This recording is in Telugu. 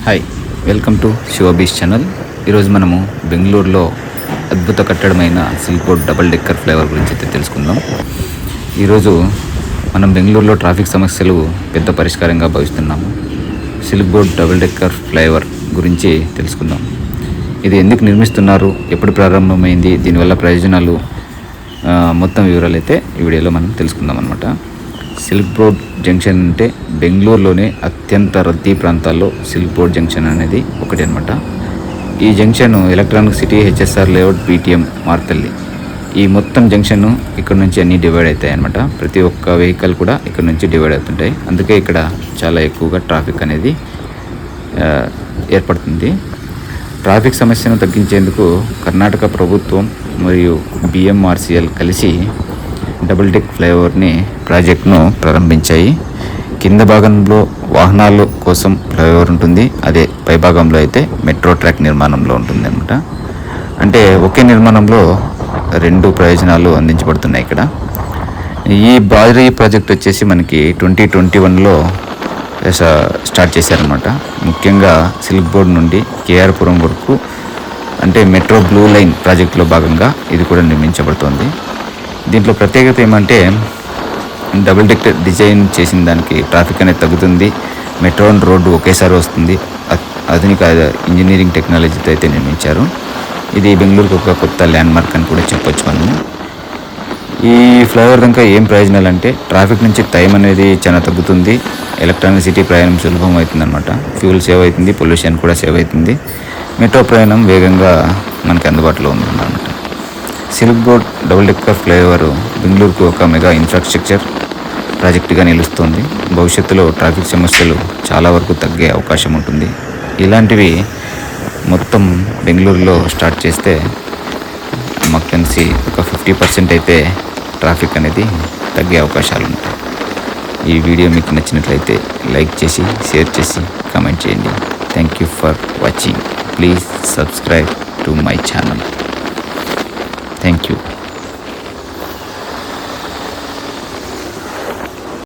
Hi, welcome to Shivabeach channel. ఈరోజు మనము బెంగళూరులో అద్భుత కట్టడమైన silk board double decker flyover గురించి అయితే తెలుసుకుందాం. ఈరోజు మనం బెంగళూరులో ట్రాఫిక్ సమస్యలు పెద్ద పరిష్కారంగా భావిస్తున్నాము. Silk board double decker flyover గురించి తెలుసుకుందాం. ఇది ఎందుకు నిర్మిస్తున్నారు, ఎప్పుడు ప్రారంభమైంది, దీనివల్ల ప్రయోజనాలు, మొత్తం వివరాలు అయితే ఈ వీడియోలో మనం తెలుసుకుందాం అన్నమాట. సిల్క్ బోర్డ్ జంక్షన్ అంటే బెంగళూరులోనే అత్యంత రద్దీ ప్రాంతాల్లో సిల్క్ బోర్డ్ జంక్షన్ అనేది ఒకటి అనమాట. ఈ junction electronic city, HSR layout, BTM, Marathahalli, ఈ మొత్తం జంక్షన్ ఇక్కడ నుంచి అన్నీ డివైడ్ అవుతాయి అనమాట. ప్రతి ఒక్క వెహికల్ కూడా ఇక్కడ నుంచి డివైడ్ అవుతుంటాయి. అందుకే ఇక్కడ చాలా ఎక్కువగా ట్రాఫిక్ అనేది ఏర్పడుతుంది. ట్రాఫిక్ సమస్యను తగ్గించేందుకు కర్ణాటక ప్రభుత్వం మరియు బిఎంఆర్సిఎల్ కలిసి డబుల్ డెక్ ఫ్లైఓవర్ని ప్రాజెక్ట్ను ప్రారంభించాయి. కింద భాగంలో వాహనాల కోసం ఫ్లైఓవర్ ఉంటుంది, అదే పై భాగంలో అయితే మెట్రో ట్రాక్ నిర్మాణంలో ఉంటుంది అనమాట. అంటే ఒకే నిర్మాణంలో రెండు ప్రయోజనాలు అందించబడుతున్నాయి ఇక్కడ. ఈ భారీ ప్రాజెక్ట్ వచ్చేసి మనకి 2021లో స్టార్ట్ చేశారనమాట. ముఖ్యంగా సిల్క్ బోర్డ్ నుండి కేఆర్పురం వరకు, అంటే మెట్రో బ్లూ లైన్ ప్రాజెక్టులో భాగంగా ఇది కూడా నిర్మించబడుతుంది. దీంట్లో ప్రత్యేకత ఏమంటే డబుల్ డెక్ డిజైన్ చేసిన దానికి ట్రాఫిక్ అనేది తగ్గుతుంది, మెట్రో రోడ్డు ఒకేసారి వస్తుంది, ఆధునిక ఇంజనీరింగ్ టెక్నాలజీతో అయితే నిర్మించారు. ఇది బెంగళూరుకు ఒక కొత్త ల్యాండ్మార్క్ అని కూడా చెప్పొచ్చు మనము. ఈ ఫ్లైఓవర్ కనుక ఏం ప్రయోజనాలు అంటే ట్రాఫిక్ నుంచి టైం అనేది చాలా తగ్గుతుంది, ఎలక్ట్రానిక్ సిటీ ప్రయాణం సులభం అవుతుంది అనమాట, ఫ్యూల్ సేవ్ అవుతుంది, పొల్యూషన్ కూడా సేవ్ అవుతుంది, మెట్రో ప్రయాణం వేగంగా మనకి అందుబాటులో ఉందన్నమాట. Silk board double decker flyover బెంగళూరుకు ఒక మెగా ఇన్ఫ్రాస్ట్రక్చర్ ప్రాజెక్టుగా నిలుస్తుంది. భవిష్యత్తులో ట్రాఫిక్ సమస్యలు చాలా వరకు తగ్గే అవకాశం ఉంటుంది. ఇలాంటివి మొత్తం బెంగళూరులో స్టార్ట్ చేస్తే మాకు తెలిసి ఒక 50% అయితే ట్రాఫిక్ అనేది తగ్గే అవకాశాలు ఉంటాయి. ఈ వీడియో మీకు నచ్చినట్లయితే లైక్ చేసి, షేర్ చేసి, కామెంట్ చేయండి. Thank you for watching. Please subscribe to my channel.